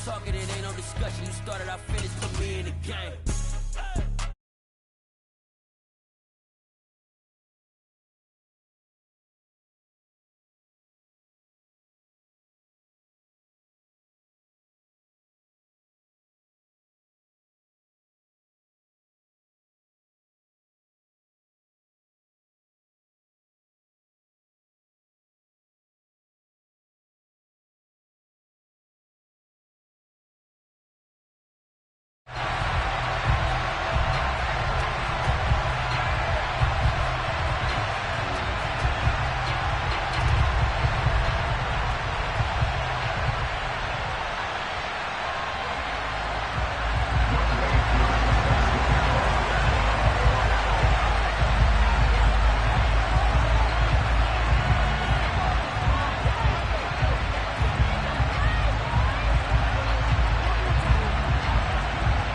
talking, it ain't no discussion. You started, I finished, put me in the game.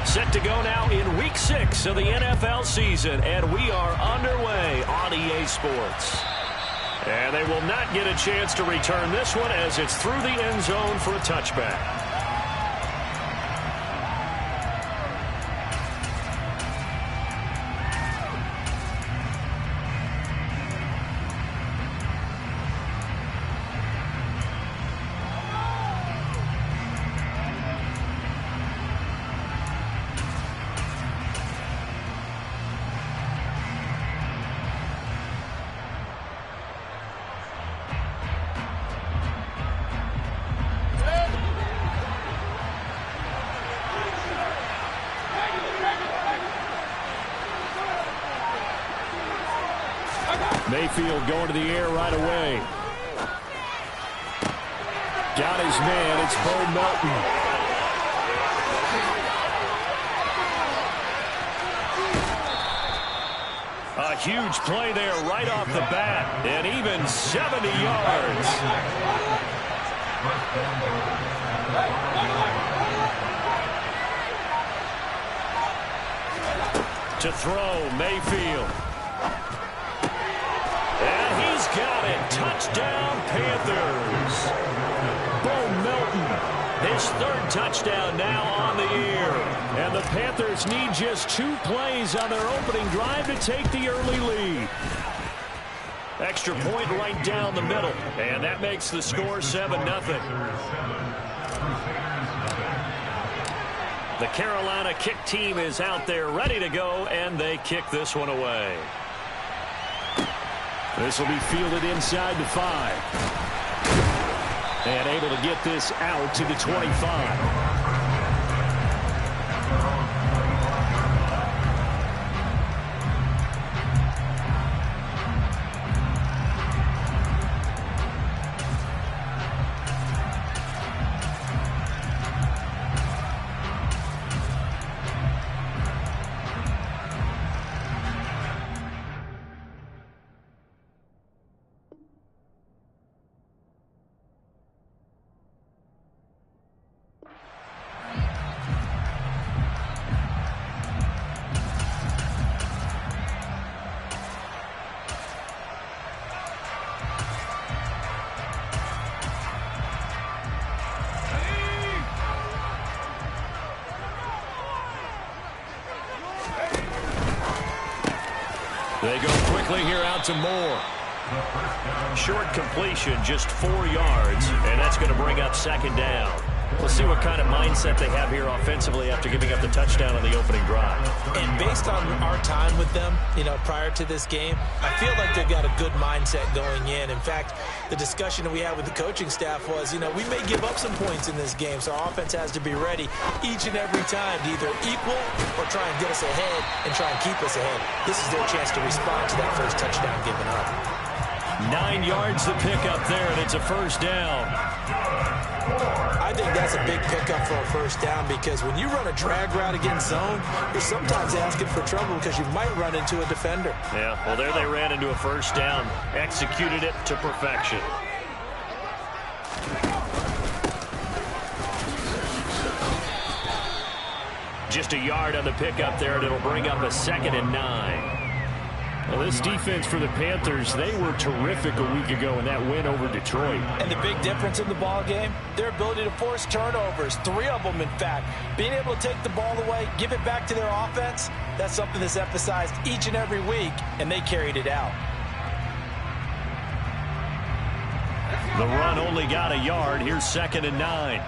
Set to go now in Week 6 of the NFL season, and we are underway on EA Sports. And they will not get a chance to return this one as it's through the end zone for a touchback. Mayfield going to the air right away. Got his man. It's Bo Melton. A huge play there right off the bat. And even 70 yards. To throw, Mayfield. And he's got it. Touchdown, Panthers. Bo Melton, his third touchdown now on the year. And the Panthers need just 2 plays on their opening drive to take the early lead. Extra point right down the middle. And that makes the score 7-0. The Carolina kick team is out there ready to go, and they kick this one away. This will be fielded inside the 5. And able to get this out to the 25. They go quickly here out to Moore. Short completion, just 4 yards, and that's going to bring up second down. We'll see what kind of mindset they have here offensively after giving up the touchdown on the opening drive. And based on our time with them, prior to this game, I feel like they've got a good mindset going in. In fact, the discussion that we had with the coaching staff was, we may give up some points in this game, so our offense has to be ready each and every time to either equal or try and get us ahead and try and keep us ahead. This is their chance to respond to that first touchdown given up. 9 yards to pick up there, and it's a first down. I think that's a big pickup for a first down because when you run a drag route against zone, you're sometimes asking for trouble because you might run into a defender. Yeah, well, there they ran into a first down, executed it to perfection. Just a yard on the pickup there, and it'll bring up a 2nd and 9. Well, this defense for the Panthers, they were terrific a week ago in that win over Detroit. And the big difference in the ball game, their ability to force turnovers, 3 of them in fact. Being able to take the ball away, give it back to their offense, that's something that's emphasized each and every week, and they carried it out. The run only got a yard. Here's 2nd and 9.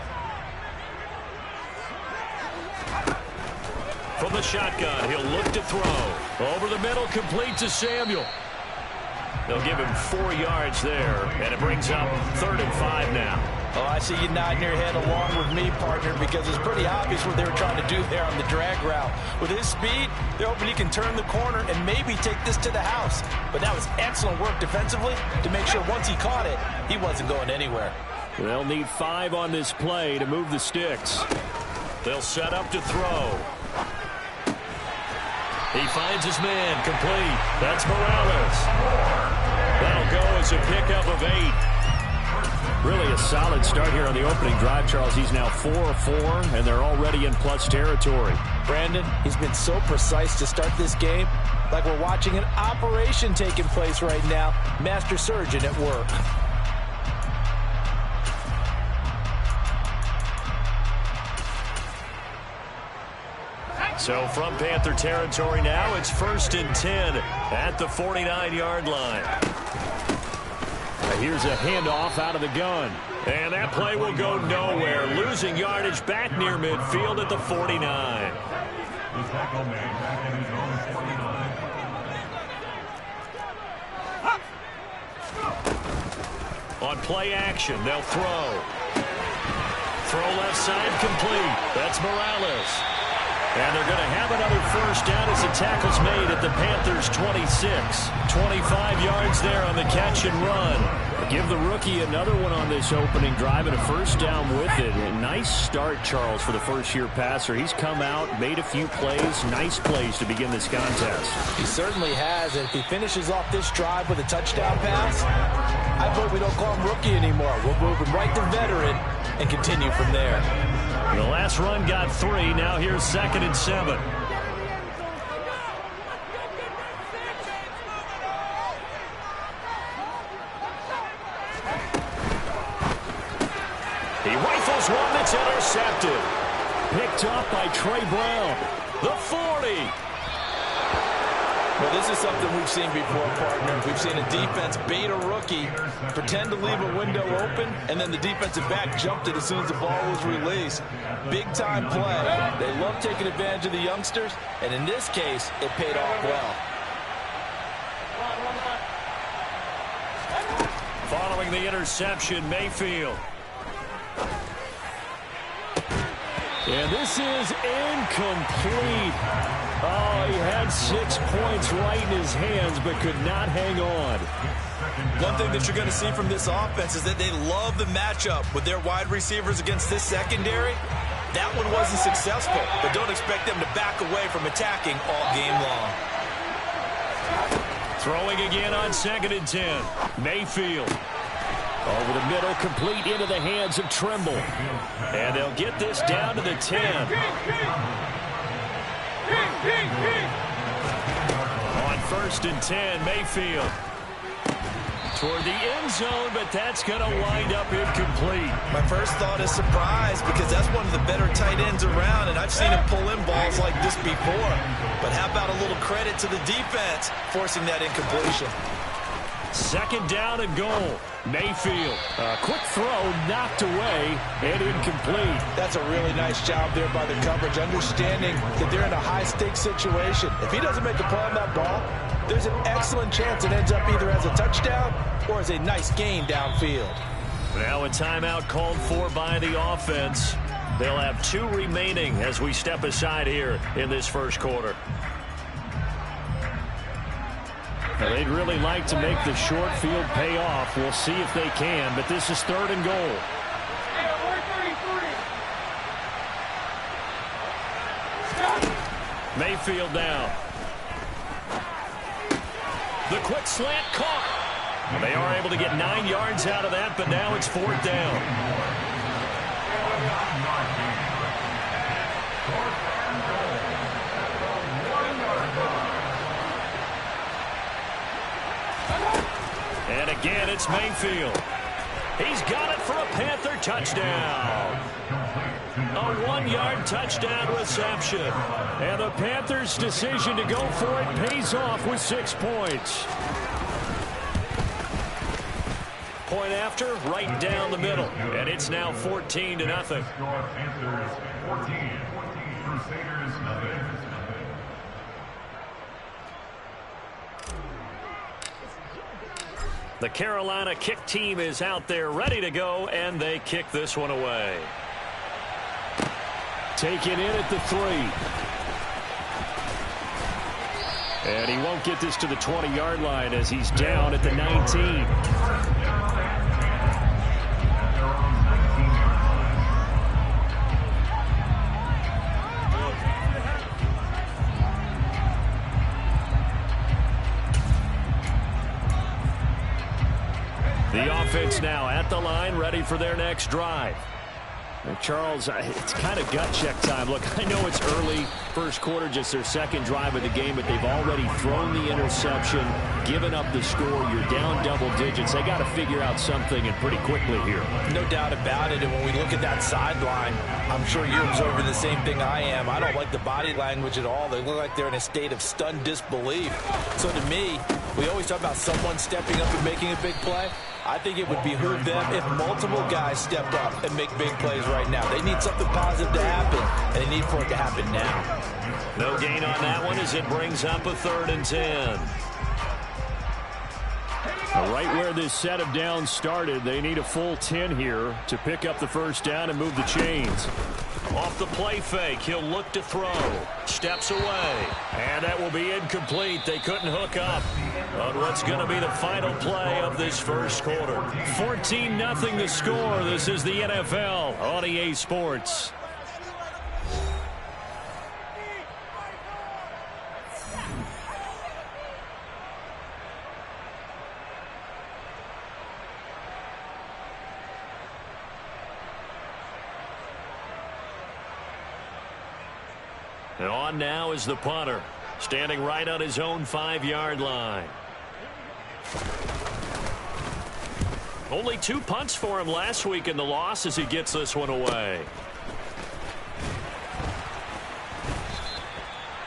From the shotgun, he'll look to throw. Over the middle, complete to Samuel. They'll give him 4 yards there, and it brings up 3rd and 5 now. Oh, I see you nodding your head along with me, partner, because it's pretty obvious what they were trying to do there on the drag route. With his speed, they're hoping he can turn the corner and maybe take this to the house. But that was excellent work defensively to make sure once he caught it, he wasn't going anywhere. They'll need 5 on this play to move the sticks. They'll set up to throw. He finds his man, complete. That's Morales. That'll go as a pickup of 8. Really a solid start here on the opening drive, Charles. He's now 4 of 4, and they're already in plus territory. Brandon, he's been so precise to start this game, like we're watching an operation taking place right now. Master surgeon at work. So from Panther territory now, it's 1st and 10 at the 49-yard line. Here's a handoff out of the gun. And that play will go nowhere. Losing yardage back near midfield at the 49. On play action, they'll throw. Throw left side, complete. That's Morales. And they're going to have another 1st down as the tackle's made at the Panthers' 26. 25 yards there on the catch and run. Give the rookie another one on this opening drive and a 1st down with it. A nice start, Charles, for the first-year passer. He's come out, made a few plays, nice plays to begin this contest. He certainly has, and if he finishes off this drive with a touchdown pass, I vote we don't call him rookie anymore. We'll move him right to veteran and continue from there. The last run got 3. Now here's 2nd and 7. He rifles one that's intercepted. Picked up by Trey Brown. The 40. Well, this is something we've seen before, partner. We've seen a defense bait a rookie, pretend to leave a window open, and then the defensive back jumped it as soon as the ball was released. Big-time play. They love taking advantage of the youngsters, and in this case, it paid off well. Following the interception, Mayfield. And this is incomplete. Oh, he had 6 points right in his hands, but could not hang on. One thing that you're going to see from this offense is that they love the matchup with their wide receivers against this secondary. That one wasn't successful, but don't expect them to back away from attacking all game long. Throwing again on 2nd and 10. Mayfield. Over the middle, complete into the hands of Trimble. And they'll get this down to the 10. On 1st and 10, Mayfield. Toward the end zone, but that's going to wind up incomplete. My first thought is surprise, because that's one of the better tight ends around, and I've seen him pull in balls like this before. But how about a little credit to the defense forcing that incompletion? 2nd down and goal. Mayfield. A quick throw knocked away and incomplete. That's a really nice job there by the coverage, understanding that they're in a high-stakes situation. If he doesn't make a play on that ball, there's an excellent chance it ends up either as a touchdown or as a nice gain downfield. Now a timeout called for by the offense. They'll have 2 remaining as we step aside here in this first quarter. Now, they'd really like to make the short field pay off. We'll see if they can, but this is 3rd and goal. Mayfield down. The quick slant caught. They are able to get 9 yards out of that, but now it's 4th down. Again, it's Mayfield. He's got it for a Panther touchdown. A 1-yard touchdown reception. And the Panthers' decision to go for it pays off with 6 points. Point after, right down the middle. And it's now 14-0. Panthers 14, Crusaders nothing. The Carolina kick team is out there ready to go, and they kick this one away. Taken in at the 3. And he won't get this to the 20-yard line as he's down at the 19. The offense now at the line, ready for their next drive. And Charles, it's kind of gut check time. Look, I know it's early, first quarter, just their second drive of the game, but they've already thrown the interception, given up the score. You're down double digits. They got to figure out something, and pretty quickly here. No doubt about it. And when we look at that sideline, I'm sure you're observing the same thing I am. I don't like the body language at all. They look like they're in a state of stunned disbelief. So to me, we always talk about someone stepping up and making a big play. I think it would behoove them if multiple guys stepped up and make big plays right now. They need something positive to happen, and they need for it to happen now. No gain on that one as it brings up a 3rd and 10. Right where this set of downs started, they need a full 10 here to pick up the first down and move the chains. Off the play fake, he'll look to throw. Steps away. And that will be incomplete. They couldn't hook up on what's going to be the final play of this first quarter. 14-0 the score. This is the NFL on EA Sports. And on now is the punter, standing right on his own 5-yard line. Only 2 punts for him last week in the loss as he gets this one away.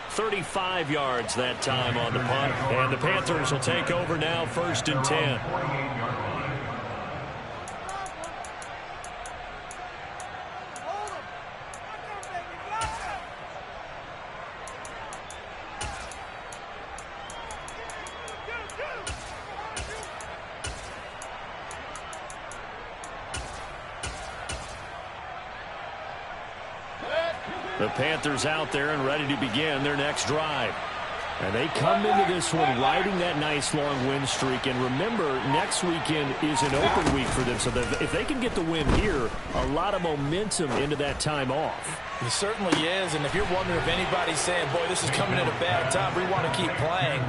35 yards that time on the punt. And the Panthers will take over now, 1st and 10. The Panthers out there and ready to begin their next drive. And they come into this one riding that nice long win streak. And remember, next weekend is an open week for them. So that if they can get the win here, a lot of momentum into that time off. It certainly is. And if you're wondering if anybody's saying, boy, this is coming at a bad time, we want to keep playing,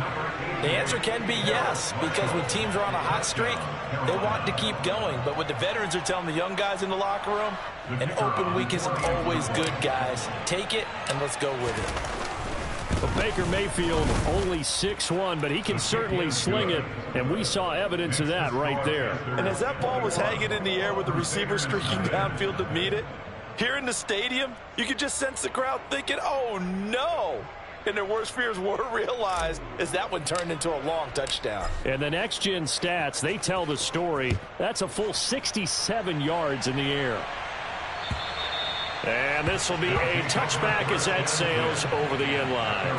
the answer can be yes. Because when teams are on a hot streak, they want to keep going. But what the veterans are telling the young guys in the locker room, an open week is always good, guys. Take it, and let's go with it. Well, Baker Mayfield only 6'1", but he can certainly sling it, and we saw evidence of that right there. And as that ball was hanging in the air with the receiver streaking downfield to meet it, here in the stadium, you could just sense the crowd thinking, oh, no. And their worst fears were realized as that one turned into a long touchdown. And the next-gen stats, they tell the story. That's a full 67 yards in the air. And this will be a touchback as that sails over the end line.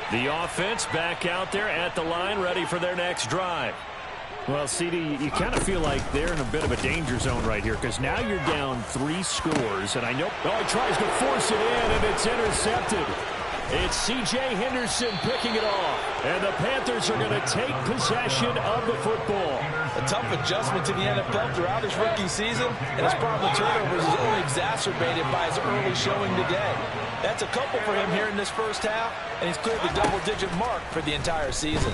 The offense back out there at the line, ready for their next drive. Well, CD, you kind of feel like they're in a bit of a danger zone right here because now you're down 3 scores. And I know, he tries to force it in, and it's intercepted. It's C.J. Henderson picking it off. And the Panthers are going to take possession of the football. A tough adjustment to the NFL throughout his rookie season, and his problem with turnovers is only exacerbated by his early showing today. That's a couple for him here in this first half, and he's cleared the double-digit mark for the entire season.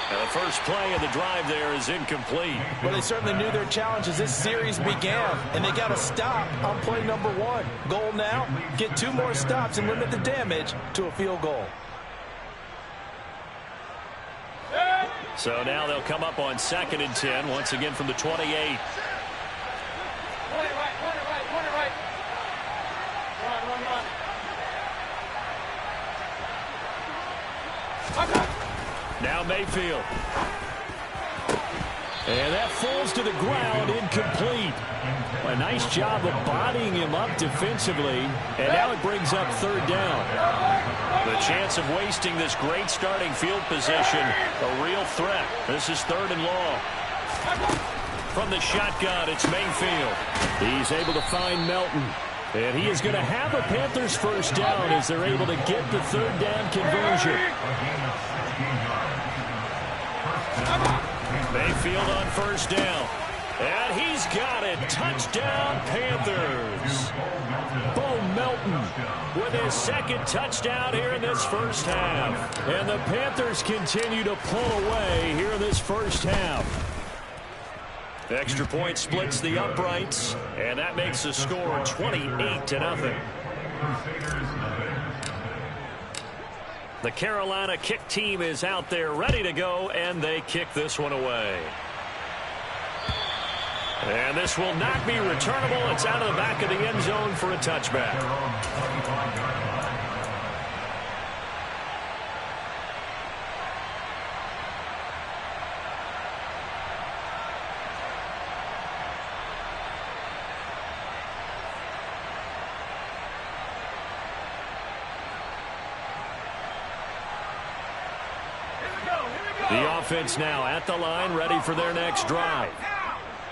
The first play of the drive there is incomplete. Well, they certainly knew their challenge as this series began, and they got to stop on play number 1. Goal now, get 2 more stops and limit the damage to a field goal. So now they'll come up on 2nd and 10, once again from the 28. Now Mayfield. And that falls to the ground, incomplete. A nice job of bodying him up defensively, and now it brings up 3rd down. The chance of wasting this great starting field position, a real threat. This is 3rd and long. From the shotgun, it's Mayfield. He's able to find Melton. And he is going to have a Panthers first down as they're able to get the 3rd down conversion. Mayfield on 1st down. And he's got it. Touchdown, Panthers. Bo Melton with his 2nd touchdown here in this first half. And the Panthers continue to pull away here in this first half. The extra point splits the uprights, and that makes the score 28-0. The Carolina kick team is out there ready to go, and they kick this one away. And this will not be returnable. It's out of the back of the end zone for a touchback. The offense now at the line, ready for their next drive.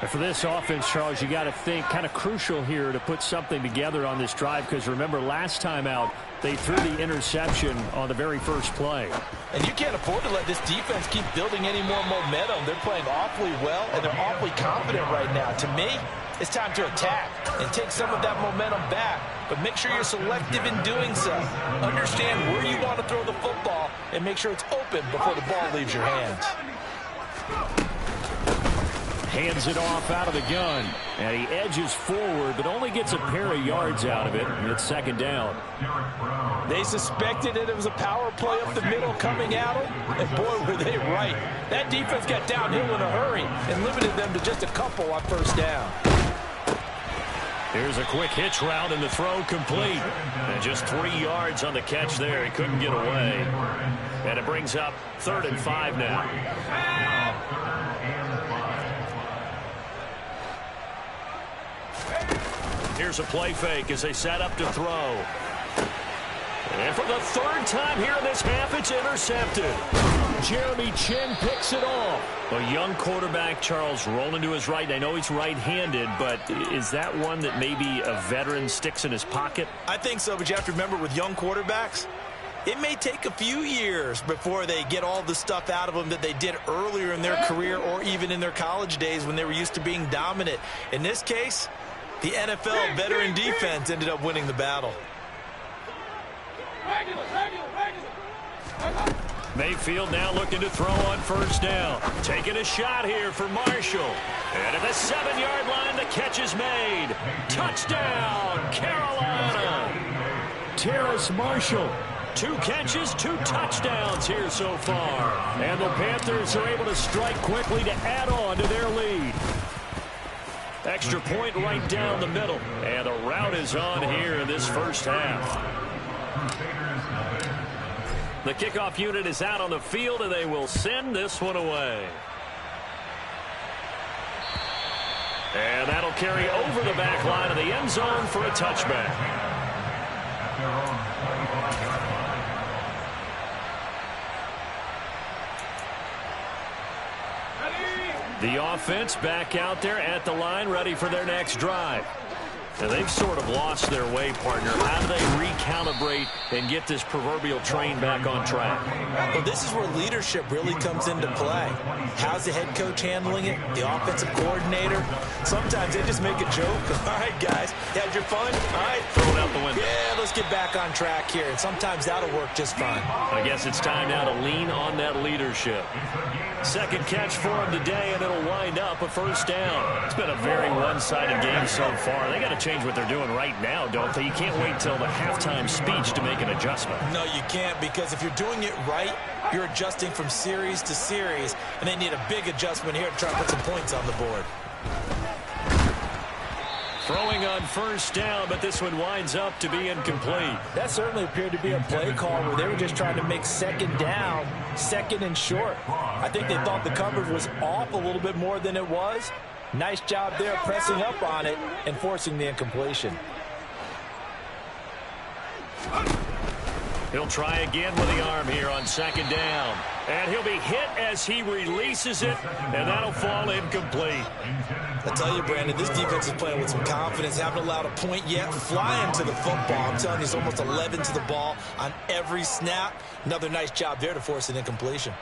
And for this offense, Charles, you got to think kind of crucial here to put something together on this drive, because remember last time out they threw the interception on the very first play. And you can't afford to let this defense keep building any more momentum. They're playing awfully well, and they're awfully confident right now. To me, it's time to attack and take some of that momentum back, but make sure you're selective in doing so. Understand where you want to throw the football and make sure it's open before the ball leaves your hands. Hands it off out of the gun, and he edges forward but only gets a pair of yards out of it, and it's 2nd down. They suspected that it was a power play up the middle coming at them, and boy, were they right. That defense got downhill in a hurry and limited them to just a couple on 1st down. Here's a quick hitch route, and the throw complete. And just 3 yards on the catch there. He couldn't get away. And it brings up 3rd and 5 now. Here's a play fake as they set up to throw. And for the 3rd time here in this half, it's intercepted. Jeremy Chin picks it off. A young quarterback, Charles, rolling to his right. I know he's right-handed, but is that one that maybe a veteran sticks in his pocket? I think so, but you have to remember with young quarterbacks, it may take a few years before they get all the stuff out of them that they did earlier in their career or even in their college days when they were used to being dominant. In this case, the NFL veteran defense ended up winning the battle. Mayfield now looking to throw on 1st down. Taking a shot here for Marshall. And at the 7-yard line, the catch is made. Touchdown, Carolina. Terrace Marshall. 2 catches, 2 touchdowns here so far. And the Panthers are able to strike quickly to add on to their lead. Extra point right down the middle. And the route is on here in this first half. The kickoff unit is out on the field, and they will send this one away. And that'll carry over the back line of the end zone for a touchback. The offense back out there at the line, ready for their next drive. And they've sort of lost their way, partner. How do they recalibrate and get this proverbial train back on track? Well, this is where leadership really comes into play. How's the head coach handling it? The offensive coordinator? Sometimes they just make a joke. All right, guys, you had your fun? All right. Throw it out the window. Yeah, let's get back on track here. And sometimes that'll work just fine. I guess it's time now to lean on that leadership. Second catch for him today, and it'll wind up a first down. It's been a very one-sided game so far. They got to change what they're doing right now, don't they? You can't wait till the halftime speech to make an adjustment. No, you can't, because if you're doing it right, you're adjusting from series to series, and they need a big adjustment here to try to put some points on the board. Throwing on first down, but this one winds up to be incomplete. That certainly appeared to be a play call where they were just trying to make second down, second and short. I think they thought the coverage was off a little bit more than it was. Nice job there pressing up on it and forcing the incompletion. He'll try again with the arm here on second down. And he'll be hit as he releases it, and that'll fall incomplete. I tell you, Brandon, this defense is playing with some confidence. Haven't allowed a point yet. Flying to the football. I'm telling you, it's almost 11 to the ball on every snap. Another nice job there to force an incompletion.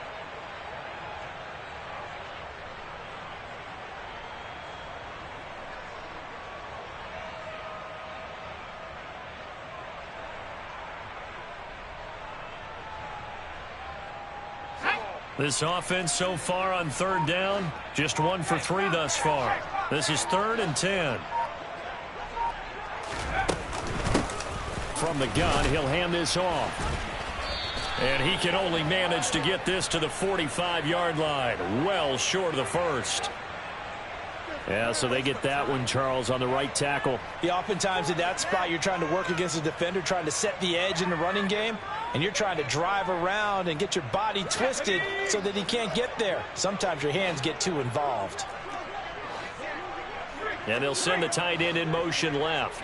This offense so far on third down, just 1 for 3 thus far. This is 3rd and 10. From the gun, he'll hand this off. And he can only manage to get this to the 45-yard line. Well short of the first. Yeah, so they get that one, Charles, on the right tackle. Yeah, oftentimes in that spot, you're trying to work against a defender, trying to set the edge in the running game, and you're trying to drive around and get your body twisted so that he can't get there. Sometimes your hands get too involved. And they'll send the tight end in motion left.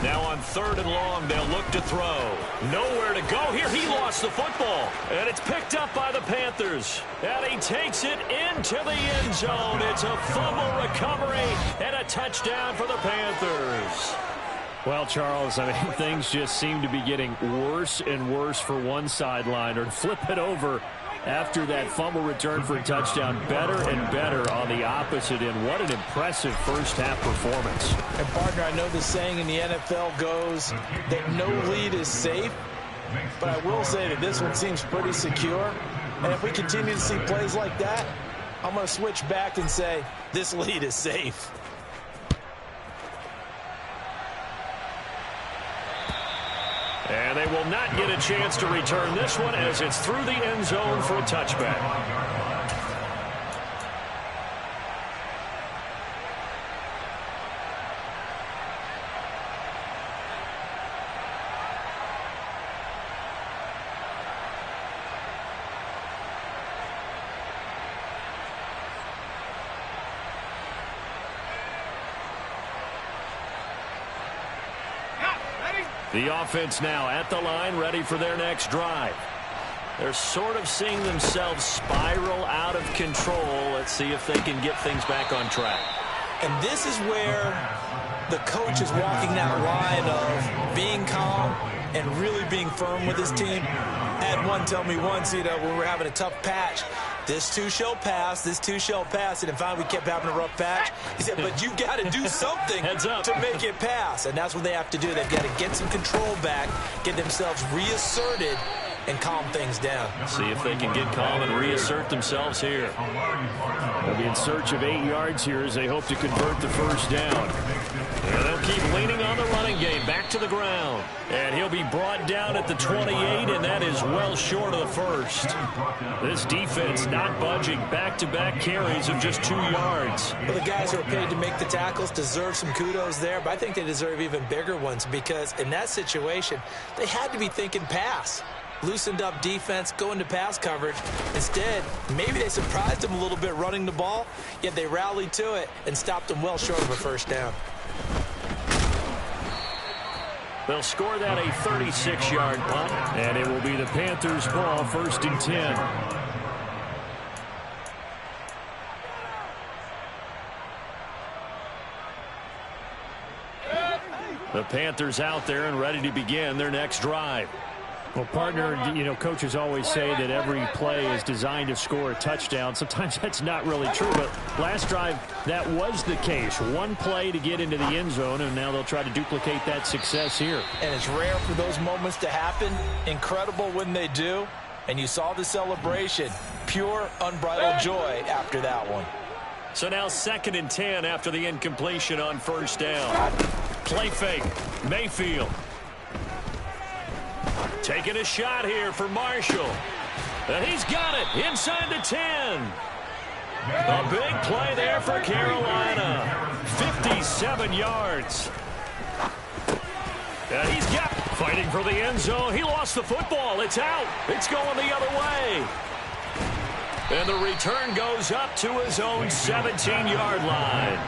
Now on 3rd and long, they'll look to throw. Nowhere to go here. He lost the football. And it's picked up by the Panthers. And he takes it into the end zone. It's a fumble recovery and a touchdown for the Panthers. Well, Charles, I mean, things just seem to be getting worse and worse for one sideline. Or flip it over after that fumble return for a touchdown. Better and better on the opposite end. What an impressive first-half performance. And, partner, I know the saying in the NFL goes that no lead is safe, but I will say that this one seems pretty secure. And if we continue to see plays like that, I'm going to switch back and say this lead is safe. And they will not get a chance to return this one as it's through the end zone for a touchback. The offense now at the line, ready for their next drive. They're sort of seeing themselves spiral out of control. Let's see if they can get things back on track. And this is where the coach is walking that line of being calm and really being firm with his team. I had one tell me once, when we're having a tough patch, this too shall pass, this too shall pass. And in fact, we kept having a rough patch. He said, but you've got to do something to make it pass. And that's what they have to do. They've got to get some control back, get themselves reasserted, and calm things down. See if they can get calm and reassert themselves here. They'll be in search of 8 yards here as they hope to convert the first down. And they'll keep leaning on the running game, back to the ground. And he'll be brought down at the 28, and that is well short of the first. This defense not budging, back-to-back carries of just 2 yards. Well, the guys who are paid to make the tackles deserve some kudos there, but I think they deserve even bigger ones because in that situation, they had to be thinking pass. Loosened up defense, go into pass coverage. Instead, maybe they surprised them a little bit running the ball, yet they rallied to it and stopped them well short of a first down. They'll score that a 36-yard punt. And it will be the Panthers' ball, 1st and 10. The Panthers out there and ready to begin their next drive. Well, partner, coaches always say that every play is designed to score a touchdown. Sometimes that's not really true, but last drive, that was the case. One play to get into the end zone, and now they'll try to duplicate that success here. And it's rare for those moments to happen. Incredible when they do. And you saw the celebration. Pure, unbridled joy after that one. So now 2nd and 10 after the incompletion on first down. Play fake. Mayfield. Taking a shot here for Marshall. And he's got it inside the 10. A big play there for Carolina. 57 yards. And he's got fighting for the end zone. He lost the football. It's out. It's going the other way. And the return goes up to his own 17-yard line.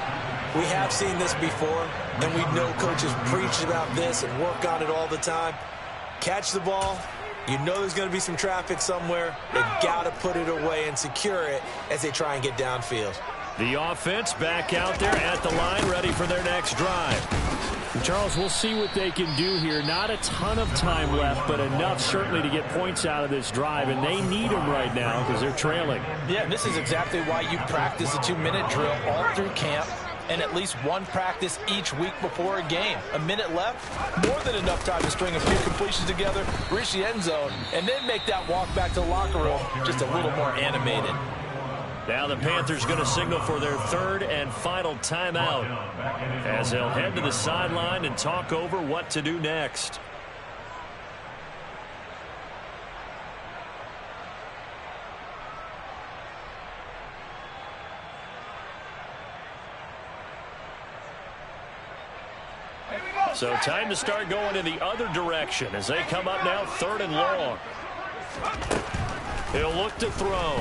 We have seen this before, and we know coaches preach about this and work on it all the time. Catch the ball. You know there's going to be some traffic somewhere. They've got to put it away and secure it as they try and get downfield. The offense back out there at the line, ready for their next drive. And Charles, we'll see what they can do here. Not a ton of time left, but enough certainly to get points out of this drive, and they need them right now because they're trailing. Yeah, and this is exactly why you practice a 2-minute drill all through camp and at least one practice each week before a game. A minute left, more than enough time to string a few completions together, reach the end zone, and then make that walk back to the locker room just a little more animated. Now the Panthers going to signal for their 3rd and final timeout as they'll head to the sideline and talk over what to do next. So time to start going in the other direction as they come up now 3rd and long. He'll look to throw.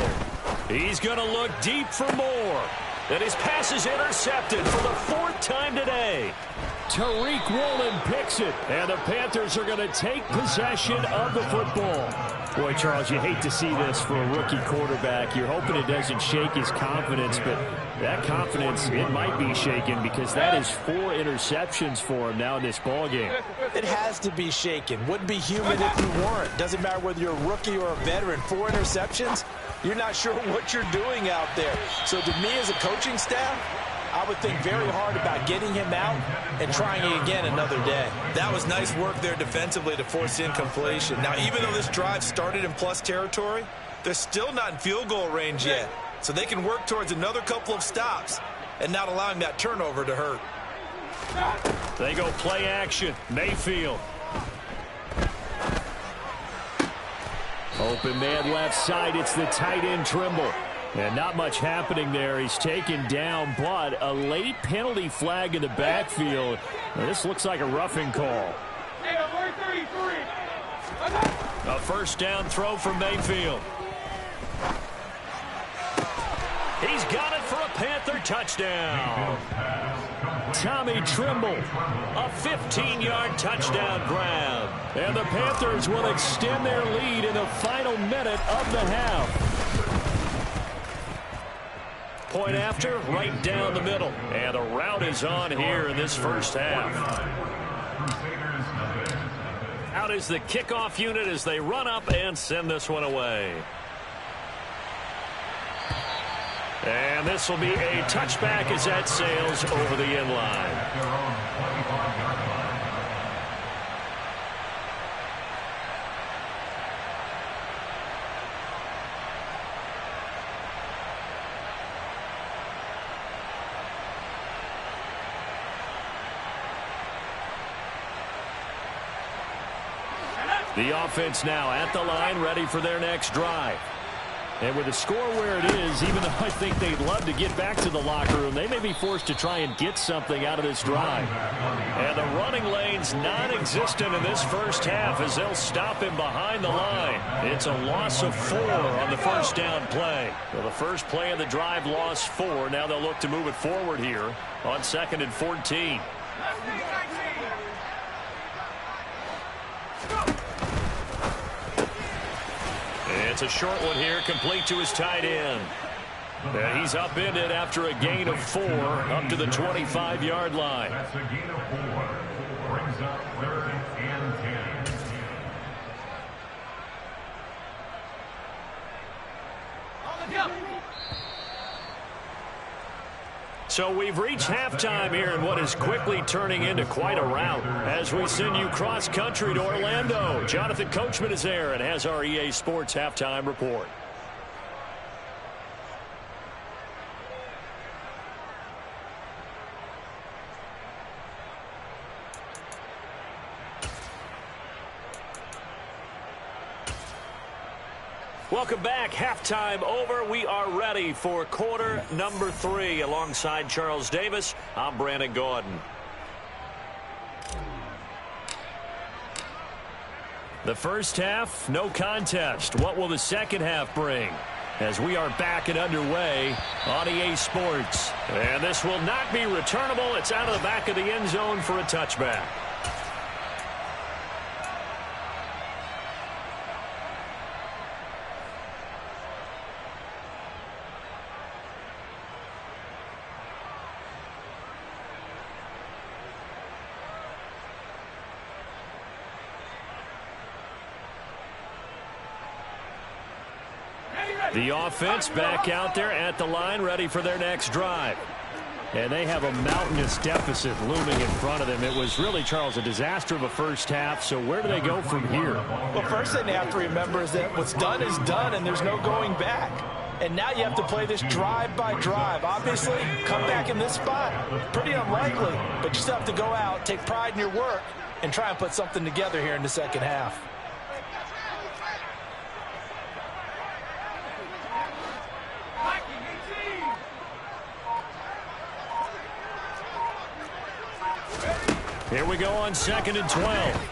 He's going to look deep for more. And his pass is intercepted for the 4th time today. Tariq Woolen picks it, and the Panthers are going to take possession of the football. Boy, Charles, you hate to see this for a rookie quarterback. You're hoping it doesn't shake his confidence, but that confidence, it might be shaken because that is 4 interceptions for him now in this ballgame. It has to be shaken. Wouldn't be human if you weren't. Doesn't matter whether you're a rookie or a veteran. 4 interceptions, you're not sure what you're doing out there. So to me as a coaching staff, I would think very hard about getting him out and trying it again another day. That was nice work there defensively to force incompletion. Now, even though this drive started in plus territory, they're still not in field goal range yet. So they can work towards another couple of stops and not allowing that turnover to hurt. They go play action. Mayfield. Open man left side. It's the tight end Trimble. And not much happening there. He's taken down, but a late penalty flag in the backfield. Now, this looks like a roughing call. A 1st down throw for Mayfield. He's got it for a Panther touchdown. Tommy Trimble. A 15-yard touchdown grab. And the Panthers will extend their lead in the final minute of the half. Point after, right down the middle. And the route is on here in this first half. Out is the kickoff unit as they run up and send this one away. And this will be a touchback as that sails over the end line. The offense now at the line, ready for their next drive. And with the score where it is, even though I think they'd love to get back to the locker room, they may be forced to try and get something out of this drive. And the running lane's non-existent in this first half as they'll stop him behind the line. It's a loss of 4 on the 1st down play. Well, the first play of the drive lost 4. Now they'll look to move it forward here on 2nd and 14. It's a short one here, complete to his tight end. And he's upended after a gain of 4 up to the 25-yard line. That's a gain of 4. brings up 3rd and 10. So we've reached halftime here in what is quickly turning into quite a rout as we send you cross-country to Orlando. Jonathan Coachman is there and has our EA Sports halftime report. Welcome back. Halftime over. We are ready for quarter number 3. Alongside Charles Davis, I'm Brandon Gordon. The first half, no contest. What will the second half bring? As we are back and underway on EA Sports. And this will not be returnable. It's out of the back of the end zone for a touchback. The offense back out there at the line, ready for their next drive. And they have a mountainous deficit looming in front of them. It was really, Charles, a disaster of a first half. So where do they go from here? Well, first thing they have to remember is that what's done is done, and there's no going back. And now you have to play this drive by drive. Obviously, come back in this spot, pretty unlikely. But you still have to go out, take pride in your work, and try and put something together here in the second half. Here we go on 2nd and 12.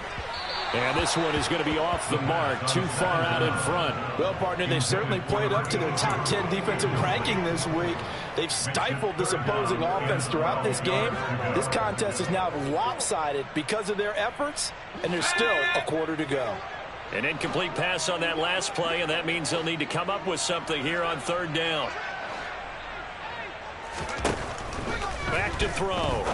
And this one is going to be off the mark, too far out in front. Well, partner, they've certainly played up to their top 10 defensive ranking this week. They've stifled this opposing offense throughout this game. This contest is now lopsided because of their efforts, and there's still a quarter to go. An incomplete pass on that last play, and that means they'll need to come up with something here on 3rd down. Back to throw.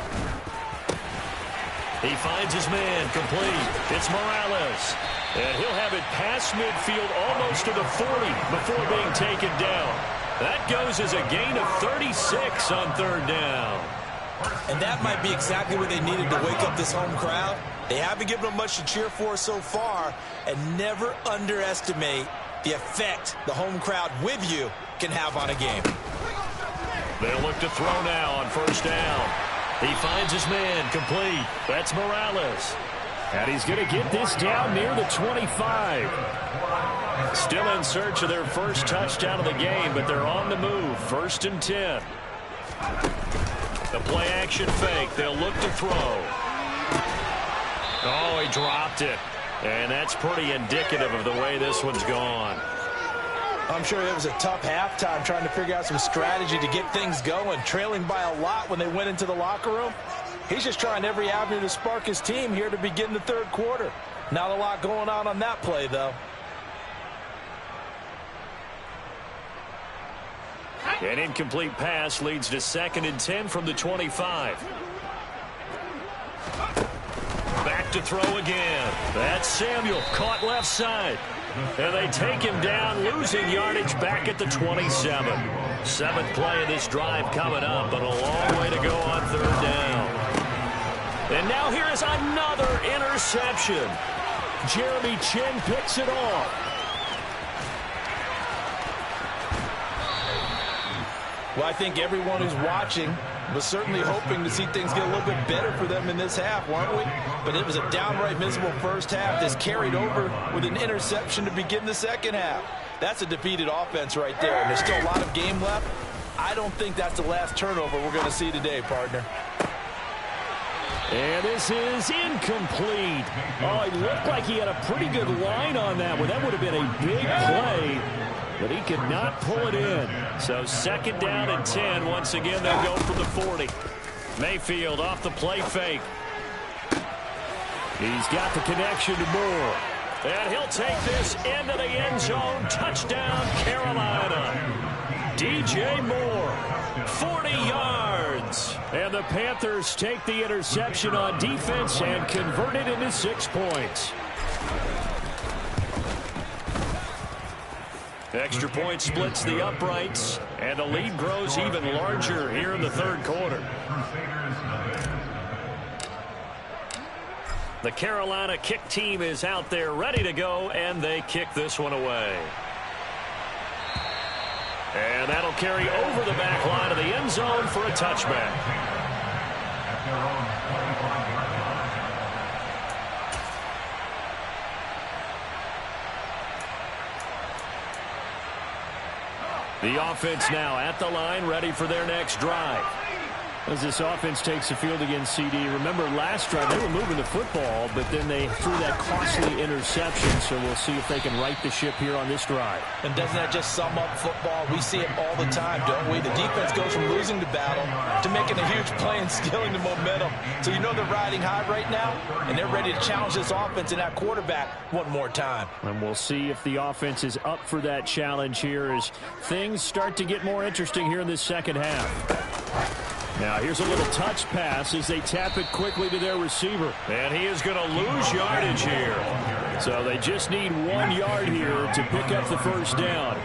He finds his man, complete. It's Morales. And he'll have it past midfield almost to the 40 before being taken down. That goes as a gain of 36 on 3rd down. And that might be exactly what they needed to wake up this home crowd. They haven't given them much to cheer for so far, and never underestimate the effect the home crowd with you can have on a game. They'll look to throw now on 1st down. He finds his man, complete. That's Morales. And he's going to get this down near the 25. Still in search of their first touchdown of the game, but they're on the move. 1st and 10. The play action fake. They'll look to throw. Oh, he dropped it. And that's pretty indicative of the way this one's gone. I'm sure it was a tough halftime trying to figure out some strategy to get things going, trailing by a lot when they went into the locker room. He's just trying every avenue to spark his team here to begin the 3rd quarter. Not a lot going on that play, though. An incomplete pass leads to 2nd and 10 from the 25. Back to throw again. That's Samuel, caught left side. And they take him down, losing yardage back at the 27. 7th play of this drive coming up, but a long way to go on 3rd down. And now here is another interception. Jeremy Chin picks it off. Well, I think everyone who's watching was certainly hoping to see things get a little bit better for them in this half, weren't we? But it was a downright miserable first half that's carried over with an interception to begin the second half. That's a defeated offense right there, and there's still a lot of game left. I don't think that's the last turnover we're going to see today, partner. And this is incomplete. Oh, it looked like he had a pretty good line on that one. That would have been a big play, but he could not pull it in. So 2nd down and 10. Once again, they'll go from the 40. Mayfield off the play fake. He's got the connection to Moore. And he'll take this into the end zone. Touchdown, Carolina. DJ Moore. 40 yards. And the Panthers take the interception on defense and convert it into 6 points. Extra point splits the uprights, and the lead grows even larger here in the third quarter. The Carolina kick team is out there ready to go, and they kick this one away. And that'll carry over the back line of the end zone for a touchback. The offense now at the line, ready for their next drive. As this offense takes the field against CD, remember last drive they were moving the football, but then they threw that costly interception, so we'll see if they can right the ship here on this drive. And doesn't that just sum up football? We see it all the time, don't we? The defense goes from losing the battle to making a huge play and stealing the momentum. So you know they're riding high right now, and they're ready to challenge this offense and that quarterback one more time. And we'll see if the offense is up for that challenge here as things start to get more interesting here in this second half. Now here's a little touch pass as they tap it quickly to their receiver. And he is going to lose yardage here. So they just need 1 yard here to pick up the first down.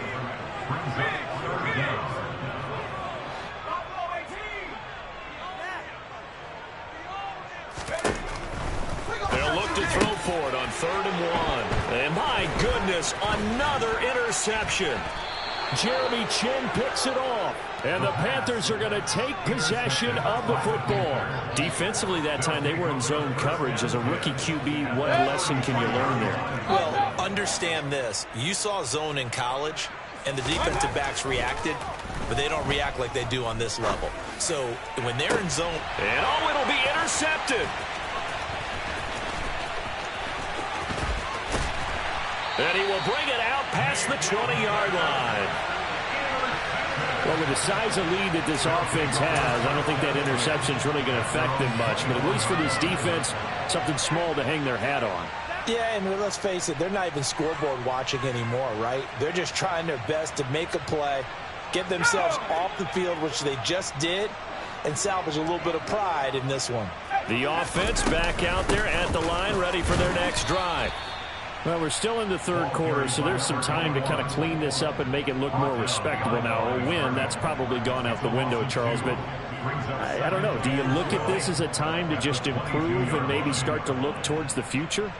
They'll look to throw for it on 3rd and 1. And my goodness, another interception. Jeremy Chin picks it off. And the Panthers are going to take possession of the football. Defensively that time they were in zone coverage. As a rookie QB, what lesson can you learn there? Well, understand this. You saw zone in college, and the defensive backs reacted, but they don't react like they do on this level. So when they're in zone... And oh, it'll be intercepted. And he will bring it out past the 20-yard line. Well, with the size of lead that this offense has, I don't think that interception is really going to affect them much. But at least for this defense, something small to hang their hat on. Yeah, and let's face it, they're not even scoreboard watching anymore, right? They're just trying their best to make a play, get themselves off the field, which they just did, and salvage a little bit of pride in this one. The offense back out there at the line, ready for their next drive. Well, we're still in the third quarter, so there's some time to kind of clean this up and make it look more respectable. Now, a win, that's probably gone out the window, Charles, but I don't know. Do you look at this as a time to just improve and maybe start to look towards the future?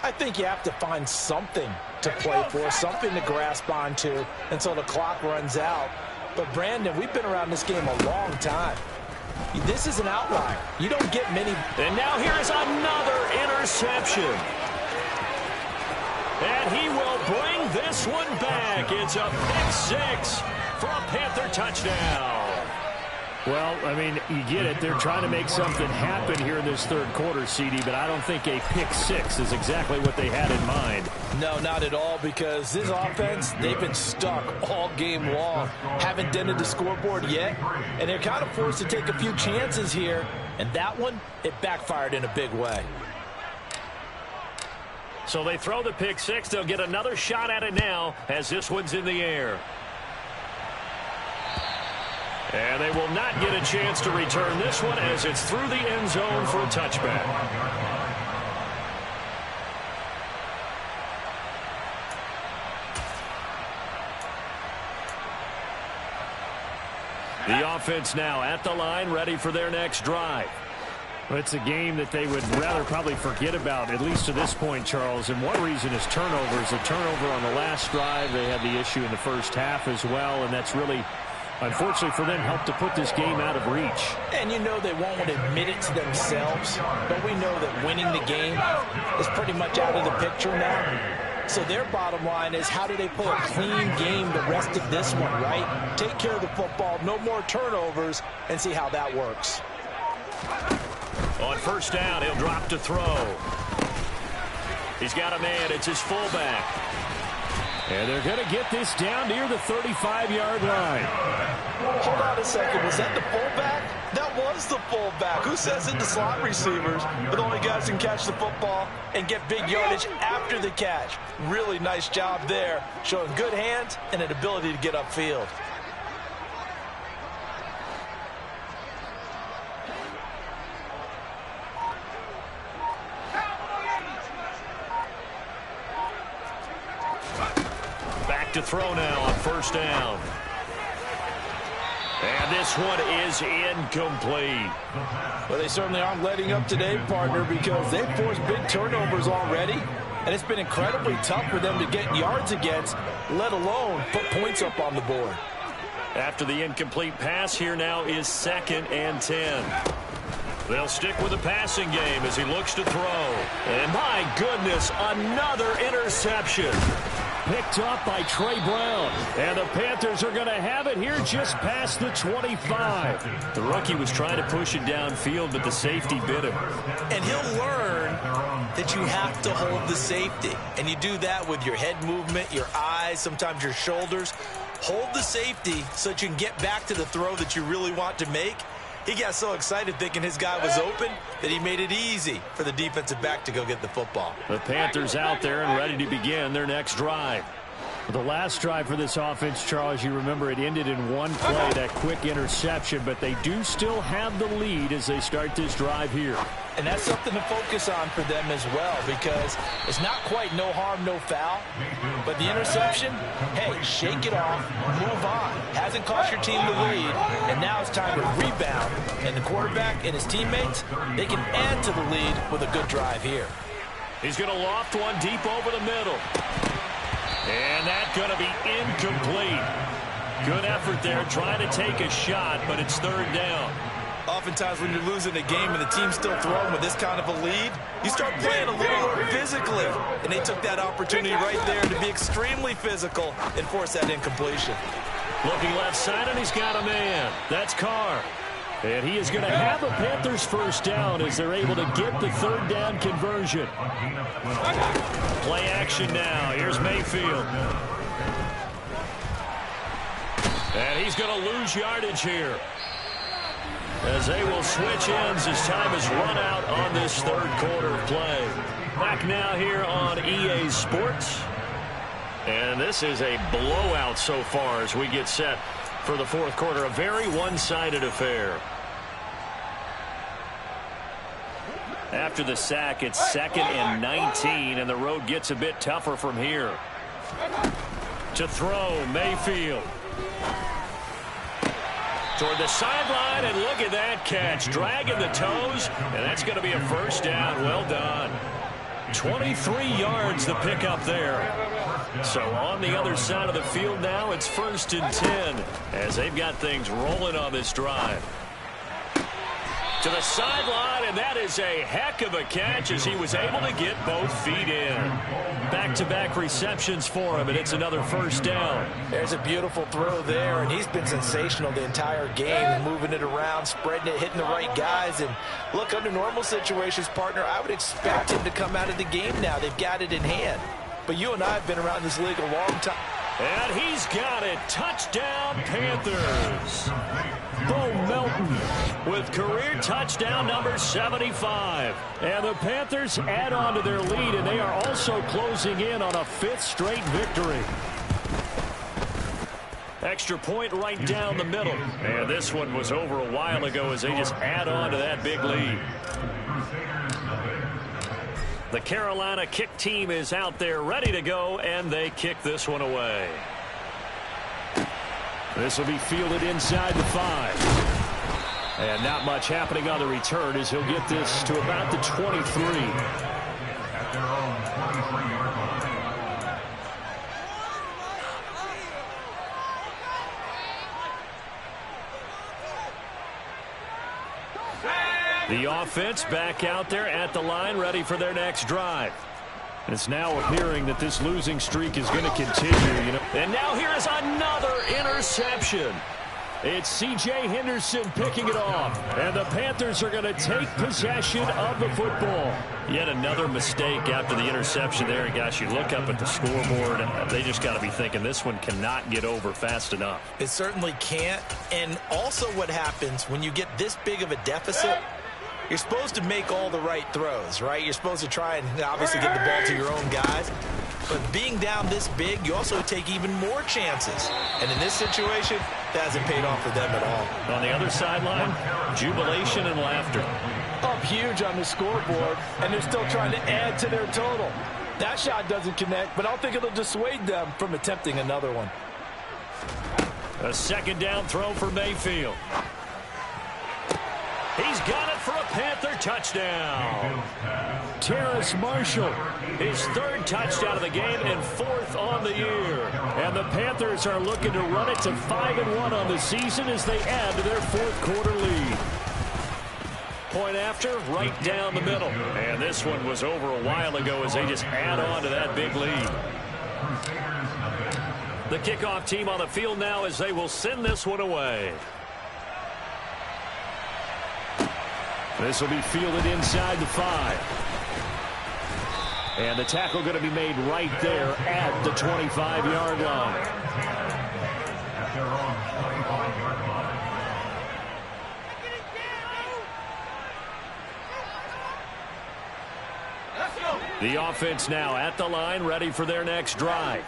I think you have to find something to play for, something to grasp onto until the clock runs out. But, Brandon, we've been around this game a long time. This is an outlier. You don't get many. And now here is another interception. And he will bring this one back. It's a pick-6 for a Panther touchdown. Well, I mean, you get it. They're trying to make something happen here in this third quarter, CD, but I don't think a pick-6 is exactly what they had in mind. No, not at all, because this offense, they've been stuck all game long. Haven't dented the scoreboard yet, and they're kind of forced to take a few chances here, and that one, it backfired in a big way. So they throw the pick-6. They'll get another shot at it now as this one's in the air. And they will not get a chance to return this one as it's through the end zone for a touchback. The offense now at the line, ready for their next drive. It's a game that they would rather probably forget about, at least to this point, Charles. And one reason is turnovers. A turnover on the last drive. They had the issue in the first half as well, and that's really, unfortunately for them, helped to put this game out of reach. And you know they won't want to admit it to themselves, but we know that winning the game is pretty much out of the picture now. So their bottom line is, how do they play a clean game the rest of this one, right? Take care of the football, no more turnovers, and see how that works. On first down, he'll drop to throw. He's got a man. It's his fullback. And they're going to get this down near the 35-yard line. Hold on a second. Was that the fullback? That was the fullback. Who says it? The slot receivers are the only guys who can catch the football and get big yardage after the catch. Really nice job there, showing good hands and an ability to get upfield. back to throw now on first down. And this one is incomplete. Well, they certainly aren't letting up today, partner, because they've forced big turnovers already. And it's been incredibly tough for them to get yards against, let alone put points up on the board. After the incomplete pass, here now is 2nd and 10. They'll stick with the passing game as he looks to throw. And my goodness, another interception. Picked up by Trey Brown. And the Panthers are going to have it here just past the 25. The rookie was trying to push it downfield, but the safety bit him. And he'll learn that you have to hold the safety. And you do that with your head movement, your eyes, sometimes your shoulders. Hold the safety so that you can get back to the throw that you really want to make. He got so excited thinking his guy was open that he made it easy for the defensive back to go get the football. The Panthers out there and ready to begin their next drive. The last drive for this offense, Charles, you remember it ended in one play, that quick interception, but they do still have the lead as they start this drive here. And that's something to focus on for them as well, because it's not quite no harm, no foul. But the interception, hey, shake it off, move on. Hasn't cost your team the lead, and now it's time to rebound. And the quarterback and his teammates, they can add to the lead with a good drive here. He's going to loft one deep over the middle. And that's going to be incomplete. Good effort there, trying to take a shot, but it's 3rd down. Oftentimes when you're losing a game and the team's still throwing with this kind of a lead, you start playing a little more physically. And they took that opportunity right there to be extremely physical and force that incompletion. Looking left side, and he's got a man. That's Carr. And he is going to have a Panthers first down as they're able to get the 3rd down conversion. Play action now. Here's Mayfield. And he's going to lose yardage here, as they will switch ends as time is run out on this 3rd quarter of play. Back now here on EA Sports. And this is a blowout so far as we get set for the 4th quarter. A very one-sided affair. After the sack, it's 2nd and 19, and the road gets a bit tougher from here. To throw, Mayfield. Toward the sideline, and look at that catch. Dragging the toes, and that's going to be a first down. Well done. 23 yards the pickup there. So on the other side of the field now, it's 1st and 10 as they've got things rolling on this drive. To the sideline, and that is a heck of a catch as he was able to get both feet in. Back-to-back receptions for him, and it's another first down. There's a beautiful throw there, and he's been sensational the entire game, moving it around, spreading it, hitting the right guys. And look, under normal situations, partner, I would expect him to come out of the game now. They've got it in hand. But you and I have been around this league a long time. And he's got it. Touchdown, Panthers. Bo Melton with career touchdown number 75. And the Panthers add on to their lead, and they are also closing in on a 5th straight victory. Extra point right down the middle. And this one was over a while ago as they just add on to that big lead. The Carolina kick team is out there ready to go, and they kick this one away. This will be fielded inside the 5. And not much happening on the return as he'll get this to about the 23. At their own 23-yard line. The offense back out there at the line, ready for their next drive. It's now appearing that this losing streak is going to continue. And now here is another interception. It's C.J. Henderson picking it off. And the Panthers are going to take possession of the football. Yet another mistake after the interception there. And gosh, you look up at the scoreboard, they just got to be thinking this one cannot get over fast enough. It certainly can't. And also what happens when you get this big of a deficit, you're supposed to make all the right throws, right? You're supposed to try and obviously get the ball to your own guys. But being down this big, you also take even more chances. And in this situation, that hasn't paid off for them at all. On the other sideline, jubilation and laughter. Up huge on the scoreboard, and they're still trying to add to their total. That shot doesn't connect, but I don't think it'll dissuade them from attempting another one. A second down throw for Mayfield. He's got it for a Panther touchdown. Terrace Marshall, his third touchdown of the game and fourth on the year. And the Panthers are looking to run it to 5-1 on the season as they add to their fourth quarter lead. Point after, right down the middle. And this one was over a while ago as they just add on to that big lead. The kickoff team on the field now as they will send this one away. This will be fielded inside the 5. And the tackle going to be made right there at the 25-yard line. The offense now at the line, ready for their next drive.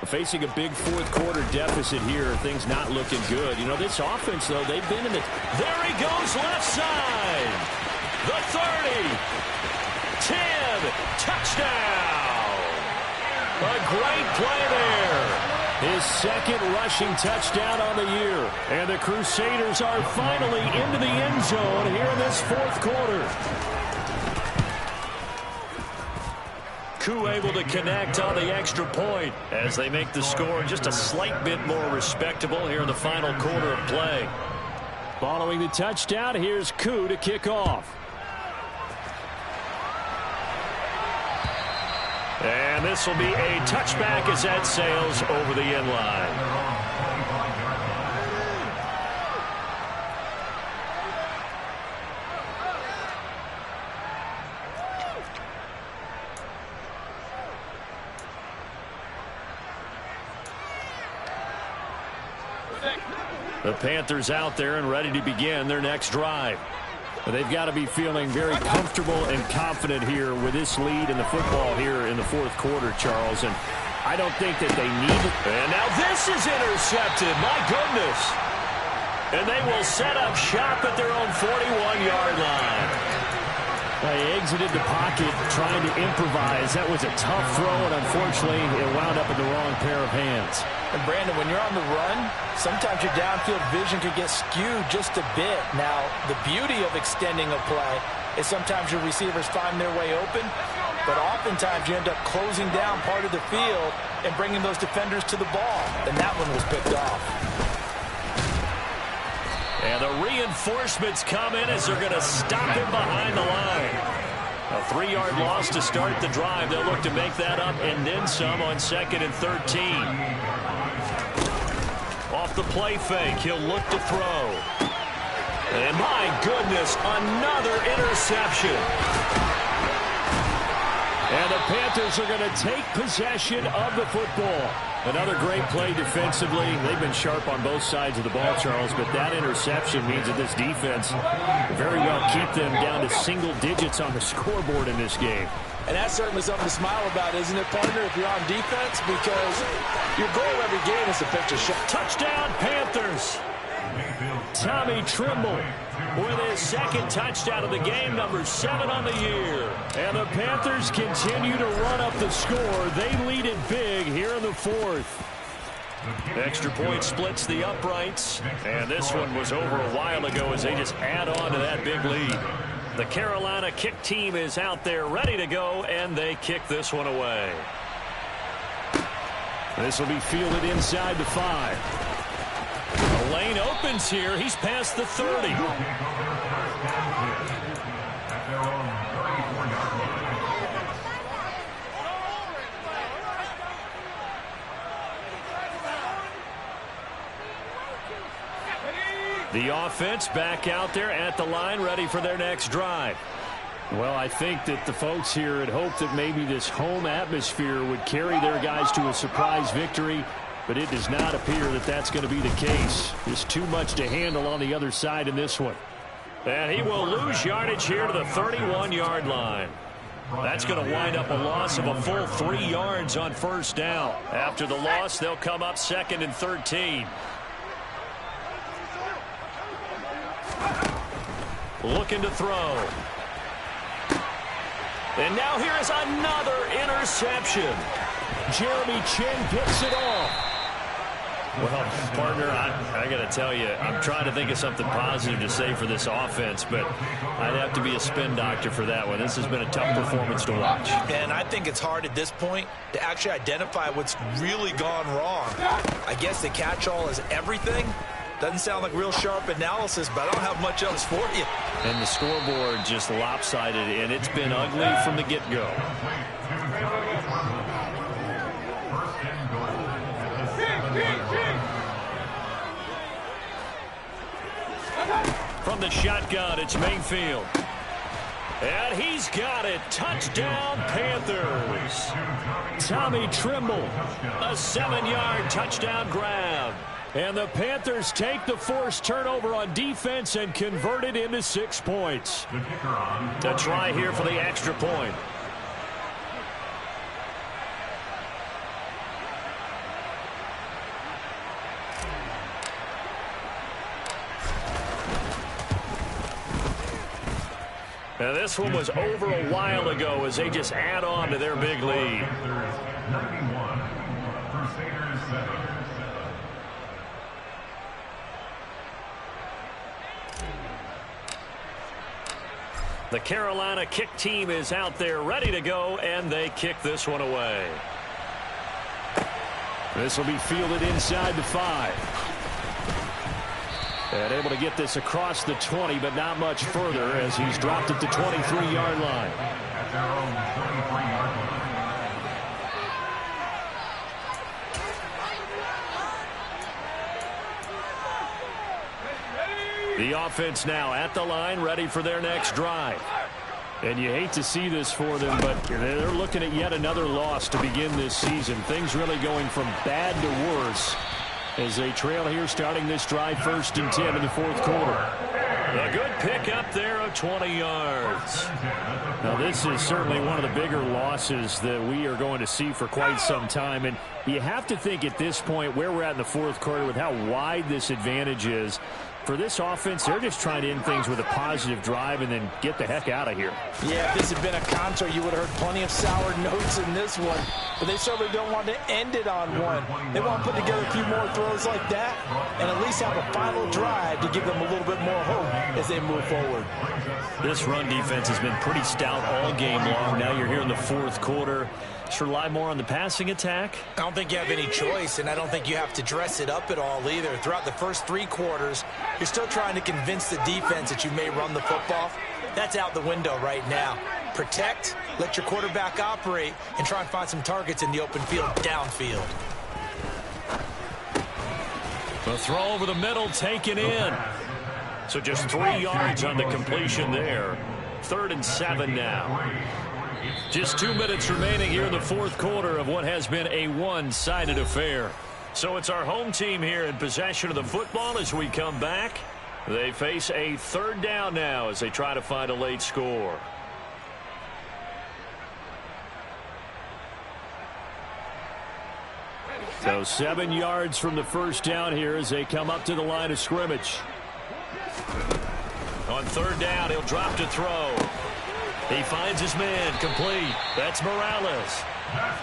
Facing a big fourth quarter deficit here, things not looking good. You know, this offense, though, they've been in the... There he goes, left side. The 30. 10. Touchdown. A great play there. His second rushing touchdown on the year. And the Crusaders are finally into the end zone here in this fourth quarter. Able to connect on the extra point as they make the score just a slight bit more respectable here in the final quarter of play. Following the touchdown, here's Koo to kick off. And this will be a touchback as that sails over the end line. The Panthers out there and ready to begin their next drive. They've got to be feeling very comfortable and confident here with this lead in the football here in the fourth quarter, Charles. And I don't think that they need it. And now this is intercepted. My goodness. And they will set up shop at their own 41-yard line. They exited the pocket trying to improvise. That was a tough throw, and unfortunately, it wound up in the wrong pair of hands. And, Brandon, when you're on the run, sometimes your downfield vision could get skewed just a bit. Now, the beauty of extending a play is sometimes your receivers find their way open, but oftentimes you end up closing down part of the field and bringing those defenders to the ball, and that one was picked off. And the reinforcements come in as they're going to stop him behind the line. A 3-yard loss to start the drive. They'll look to make that up and then some on 2nd and 13. Off the play fake, he'll look to throw. And my goodness, another interception. And the Panthers are going to take possession of the football. Another great play defensively. They've been sharp on both sides of the ball, Charles, but that interception means that this defense very well keep them down to single digits on the scoreboard in this game. And that's certainly something to smile about, isn't it, partner, if you're on defense? Because your goal every game is to pitch a shot. Touchdown, Panthers! Tommy Trimble with his second touchdown of the game, number 7 on the year. And the Panthers continue to run up the score. They lead it big here in the fourth. Extra point splits the uprights. And this one was over a while ago as they just add on to that big lead. The Carolina kick team is out there ready to go, and they kick this one away. This will be fielded inside the 5. The lane opens here. He's past the 30. The offense back out there at the line, ready for their next drive. Well, I think that the folks here had hoped that maybe this home atmosphere would carry their guys to a surprise victory, but it does not appear that that's going to be the case. There's too much to handle on the other side in this one. And he will lose yardage here to the 31-yard line. That's going to wind up a loss of a full 3 yards on first down. After the loss, they'll come up 2nd and 13. Looking to throw. And now here is another interception. Jeremy Chin picks it off. Well, partner, I got to tell you, I'm trying to think of something positive to say for this offense, but I'd have to be a spin doctor for that one. This has been a tough performance to watch. And I think it's hard at this point to actually identify what's really gone wrong. I guess the catch-all is everything. Doesn't sound like real sharp analysis, but I don't have much else for you. And the scoreboard just lopsided, and it's been ugly from the get-go. From the shotgun, it's Mayfield. And he's got it. Touchdown, Panthers. Tommy Trimble, a 7-yard touchdown grab. And the Panthers take the forced turnover on defense and convert it into 6 points. To try here for the extra point. And this one was over a while ago as they just add on to their big lead. Crusaders 7. The Carolina kick team is out there ready to go, and they kick this one away. This will be fielded inside the 5. And able to get this across the 20, but not much further as he's dropped at the 23-yard line. At their own 23-yard line. The offense now at the line, ready for their next drive. And you hate to see this for them, but they're looking at yet another loss to begin this season. Things really going from bad to worse as they trail here starting this drive 1st and 10 in the 4th quarter. A good pick up there of 20 yards. Now this is certainly one of the bigger losses that we are going to see for quite some time. And you have to think at this point where we're at in the 4th quarter with how wide this advantage is. For this offense, they're just trying to end things with a positive drive and then get the heck out of here. Yeah, if this had been a concert, you would have heard plenty of sour notes in this one. But they certainly don't want to end it on one. They want to put together a few more throws like that and at least have a final drive to give them a little bit more hope as they move forward. This run defense has been pretty stout all game long. Now you're here in the 4th quarter. Just rely more on the passing attack. I don't think you have any choice, and I don't think you have to dress it up at all either. Throughout the first 3 quarters, you're still trying to convince the defense that you may run the football. That's out the window right now. Protect, let your quarterback operate, and try and find some targets in the open field downfield. The throw over the middle taken in. So just 3 yards on the completion there. 3rd and 7 now. Just 2 minutes remaining here in the 4th quarter of what has been a one-sided affair. So it's our home team here in possession of the football as we come back. They face a 3rd down now as they try to find a late score. So 7 yards from the 1st down here as they come up to the line of scrimmage. On 3rd down, he'll drop to throw. He finds his man, complete. That's Morales.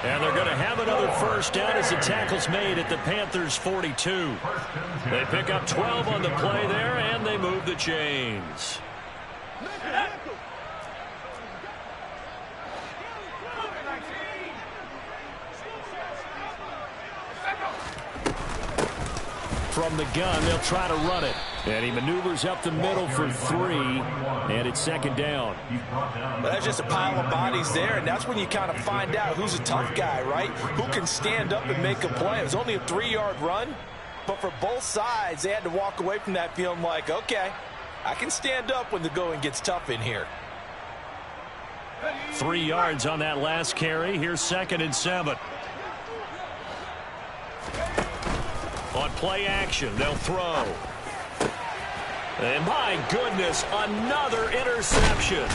And they're going to have another 1st down as the tackle's made at the Panthers' 42. They pick up 12 on the play there, and they move the chains. From the gun, they'll try to run it. And he maneuvers up the middle for 3, and it's 2nd down. Well, that's just a pile of bodies there, and that's when you kind of find out who's a tough guy, right? Who can stand up and make a play. It was only a 3-yard run, but for both sides, they had to walk away from that feeling like, okay, I can stand up when the going gets tough in here. 3 yards on that last carry. Here's 2nd and 7. On play action, they'll throw. And my goodness, another interception.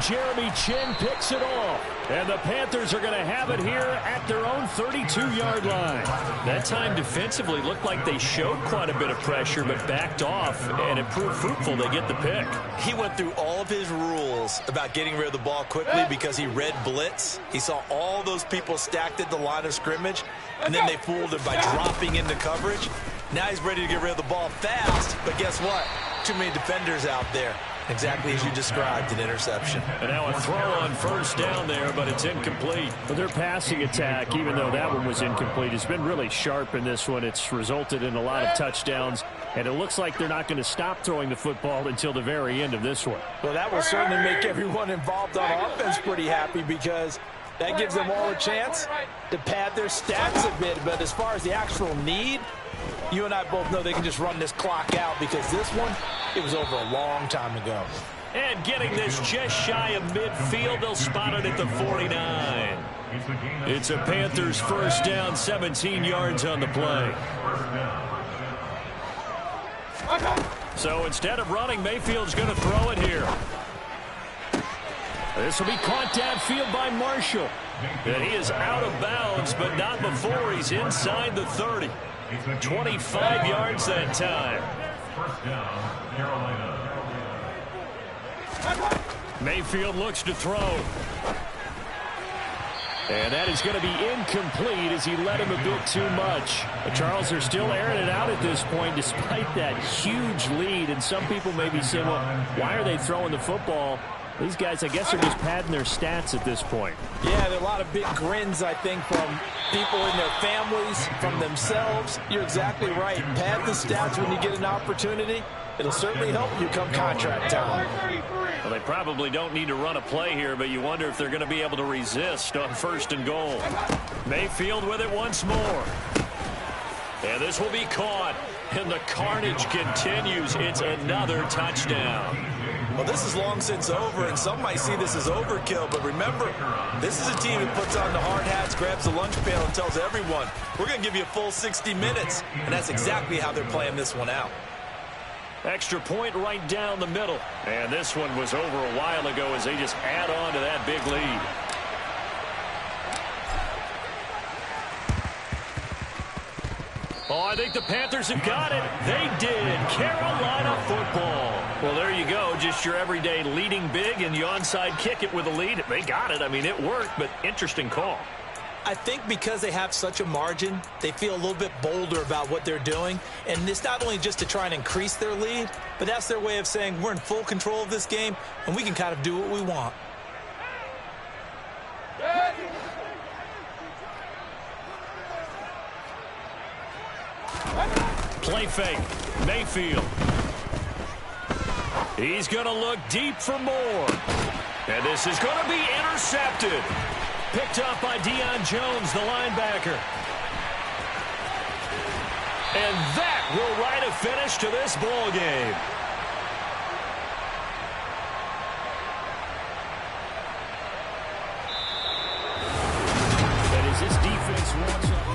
Jeremy Chin picks it off. And the Panthers are going to have it here at their own 32-yard line. That time defensively looked like they showed quite a bit of pressure but backed off, and it proved fruitful. They get the pick. He went through all of his rules about getting rid of the ball quickly because he read blitz. He saw all those people stacked at the line of scrimmage, and then they fooled him by dropping into coverage. Now he's ready to get rid of the ball fast, but guess what? Too many defenders out there. Exactly as you described, an interception. And now a throw on first down there, but it's incomplete. But their passing attack, even though that one was incomplete, has been really sharp in this one. It's resulted in a lot of touchdowns, and it looks like they're not going to stop throwing the football until the very end of this one. Well, that will certainly make everyone involved on offense pretty happy because that gives them all a chance to pad their stats a bit. But as far as the actual need, you and I both know they can just run this clock out because this one, it was over a long time ago. And getting this just shy of midfield, they'll spot it at the 49. It's a Panthers first down, 17 yards on the play. So instead of running, Mayfield's going to throw it here. This will be caught downfield by Marshall. And he is out of bounds, but not before he's inside the 30. 25 yards that time. First down, Carolina. Mayfield looks to throw. And that is going to be incomplete as he led him a bit too much. But Charles, are still airing it out at this point despite that huge lead. And some people may be saying, well, why are they throwing the football? These guys, I guess, are just padding their stats at this point. Yeah, there are a lot of big grins, I think, from people in their families, from themselves. You're exactly right. Pad the stats when you get an opportunity. It'll certainly help you come contract time. Well, they probably don't need to run a play here, but you wonder if they're going to be able to resist on first and goal. Mayfield with it once more. And this will be caught. And the carnage continues. It's another touchdown. Well, this is long since over, and some might see this as overkill. But remember, this is a team that puts on the hard hats, grabs the lunch pail, and tells everyone, we're going to give you a full 60 minutes. And that's exactly how they're playing this one out. Extra point right down the middle. And this one was over a while ago as they just add on to that big lead. Oh, I think the Panthers have got it. They did. Carolina football. Well, there you go. Just your everyday leading big and you onside kick it with a lead. They got it. I mean, it worked, but interesting call. I think because they have such a margin, they feel a little bit bolder about what they're doing. And it's not only just to try and increase their lead, but that's their way of saying we're in full control of this game, and we can kind of do what we want. Play fake. Mayfield. He's going to look deep for more. And this is going to be intercepted. Picked up by Deion Jones, the linebacker. And that will write a finish to this ball game. That is, this defense wants up.